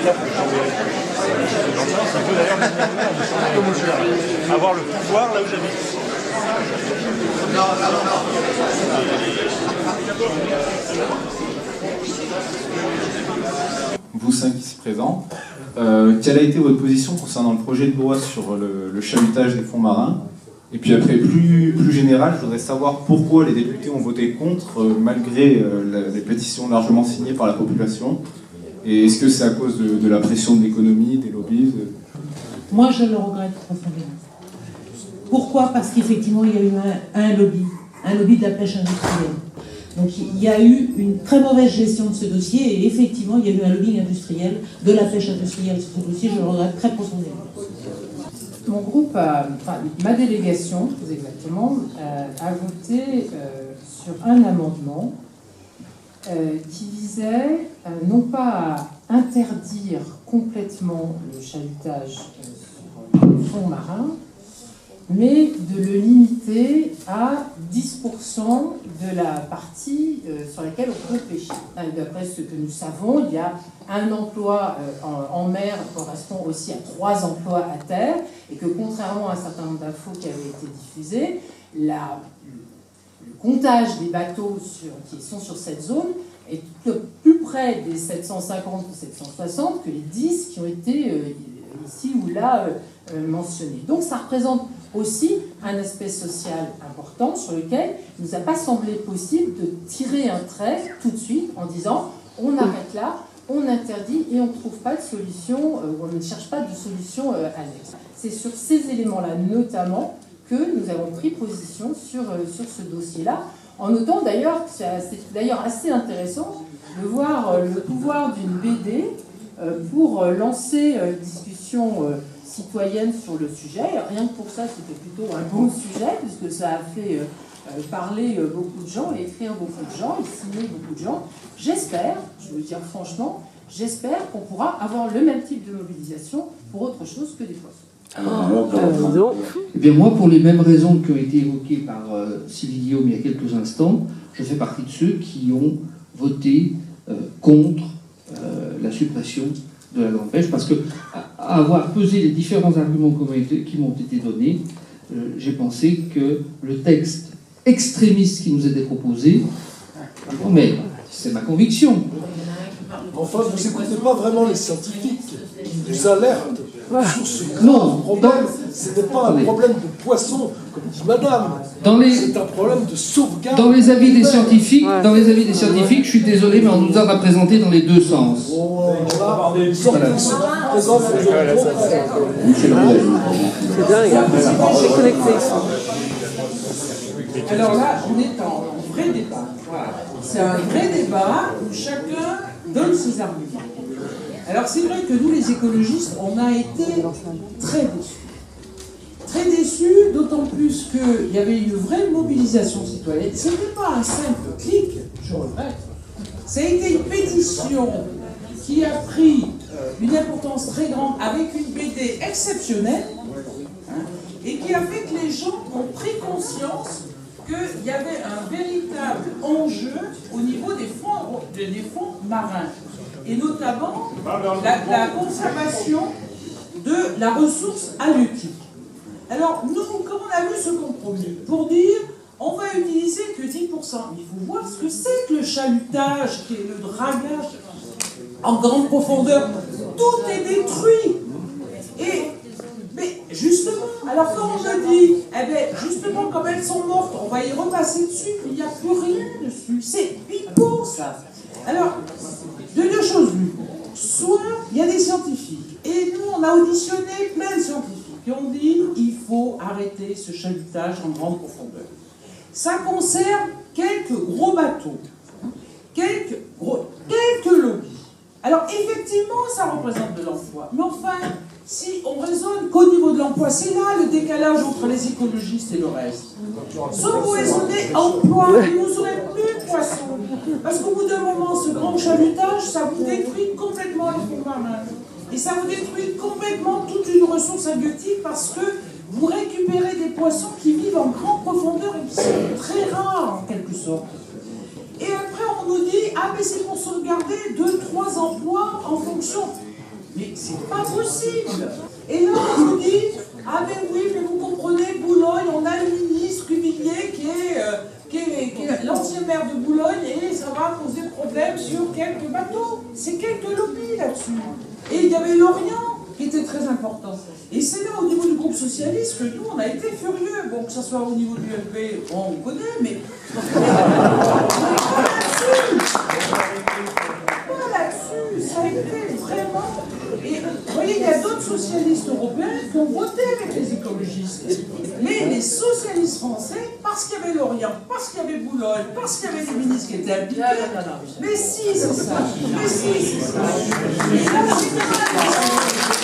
Ça peut d'ailleurs avoir le pouvoir là où j'habite. Vous cinq ici présents, quelle a été votre position concernant le projet de loi sur le chalutage des fonds marins? Et puis après, plus général, je voudrais savoir pourquoi les députés ont voté contre, malgré les pétitions largement signées par la population. Et est-ce que c'est à cause de la pression de l'économie, des lobbies? Moi, je le regrette profondément. Pourquoi? Parce qu'effectivement, il y a eu un lobby de la pêche industrielle. Donc il y a eu une très mauvaise gestion de ce dossier et effectivement, il y a eu un lobbying industriel, de la pêche industrielle sur ce dossier, je le regrette très profondément. Mon groupe, ma délégation, plus exactement, a voté sur un amendement qui visait non pas à interdire complètement le chalutage sur le fond marin, mais de le limiter à 10% de la partie sur laquelle on peut pêcher. D'après ce que nous savons, il y a un emploi en mer correspond aussi à 3 emplois à terre, et que contrairement à un certain nombre d'infos qui avaient été diffusées, le comptage des bateaux qui sont sur cette zone est plus près des 750 ou 760 que les 10 qui ont été ici ou là mentionnés. Donc ça représente aussi un aspect social important sur lequel il ne nous a pas semblé possible de tirer un trait tout de suite en disant on arrête là, on interdit et on ne trouve pas de solution, ou on ne cherche pas de solution annexe. C'est sur ces éléments-là notamment que nous avons pris position sur ce dossier-là, en notant d'ailleurs, c'est d'ailleurs assez intéressant de voir le pouvoir d'une BD pour lancer une discussion citoyenne sur le sujet. Rien que pour ça, c'était plutôt un bon sujet, puisque ça a fait parler beaucoup de gens et écrire beaucoup de gens, et signer beaucoup de gens. J'espère, je veux dire franchement, j'espère qu'on pourra avoir le même type de mobilisation pour autre chose que des poissons. Eh bien moi, pour les mêmes raisons qui ont été évoquées par Sylvie Guillaume il y a quelques instants, je fais partie de ceux qui ont voté contre la suppression de la grande pêche, parce que à avoir pesé les différents arguments qui m'ont été donnés, j'ai pensé que le texte extrémiste qui nous était proposé, mais c'est ma conviction. Enfin, vous n'écoutez pas vraiment les scientifiques qui nous alertent sur ce problème. Ce n'est pas un problème de poisson, comme dit madame. C'est un problème de sauvegarde. Dans les avis des scientifiques, je suis désolé, mais on nous a représenté dans les deux sens. C'est dingue. C'est connecté. Alors là, on est en vrai débat. Voilà. C'est un vrai débat où chacun donne ses arguments. Alors c'est vrai que nous, les écologistes, on a été très déçus. Très déçus, d'autant plus qu'il y avait une vraie mobilisation citoyenne. Ce n'était pas un simple clic, je regrette. Ça a été une pétition qui a pris une importance très grande avec une BD exceptionnelle, et qui a fait que les gens ont pris conscience qu'il y avait un véritable enjeu au niveau des fonds marins, et notamment la conservation de la ressource halieutique. Alors, nous, comme on a vu ce compromis, pour dire on va utiliser que 10%, il faut voir ce que c'est que le chalutage, qui est le dragage en grande profondeur. Tout est détruit. Mais justement, alors quand on a dit, eh bien, justement, comme elles sont mortes, on va y repasser dessus, il n'y a plus rien dessus. C'est pipeau, ça. Alors, de deux choses l'une. Soit il y a des scientifiques, et nous, on a auditionné plein de scientifiques, qui ont dit il faut arrêter ce chalutage en grande profondeur. Ça concerne quelques gros bateaux, quelques lobbies. Alors, effectivement, ça représente de l'emploi. Mais enfin, si on raisonne qu'au niveau de l'emploi, c'est là le décalage entre les écologistes et le reste. Soit vous raisonnez emploi, et vous n'aurez plus de poissons. Parce qu'au bout d'un moment, ce grand chalutage, ça vous détruit complètement les fonds marins. Et ça vous détruit complètement toute une ressource halieutique, parce que vous récupérez des poissons qui vivent en grande profondeur et qui sont très rares en quelque sorte. Et après on nous dit, ah mais c'est pour sauvegarder 2-3 emplois en fonction. Mais c'est pas possible. Et là, on nous dit, ah mais oui, mais vous comprenez, Boulogne, on a le ministre Cuvillier qui est l'ancien maire de Boulogne et ça va poser problème sur quelques bateaux. C'est quelques lobbies là-dessus. Et il y avait Lorient qui était très important. Et c'est là, au niveau du groupe socialiste, que nous, on a été furieux. Bon, que ce soit au niveau du FP, bon, on connaît, mais... Pas là-dessus, ça a été vraiment... Et vous voyez, il y a d'autres socialistes européens qui ont voté avec les écologistes. Mais les socialistes français, parce qu'il y avait Lorient, parce qu'il y avait Boulogne, parce qu'il y avait des ministres qui étaient impliqués... Mais si, c'est ça. Mais si, c'est ça. Et là, c'est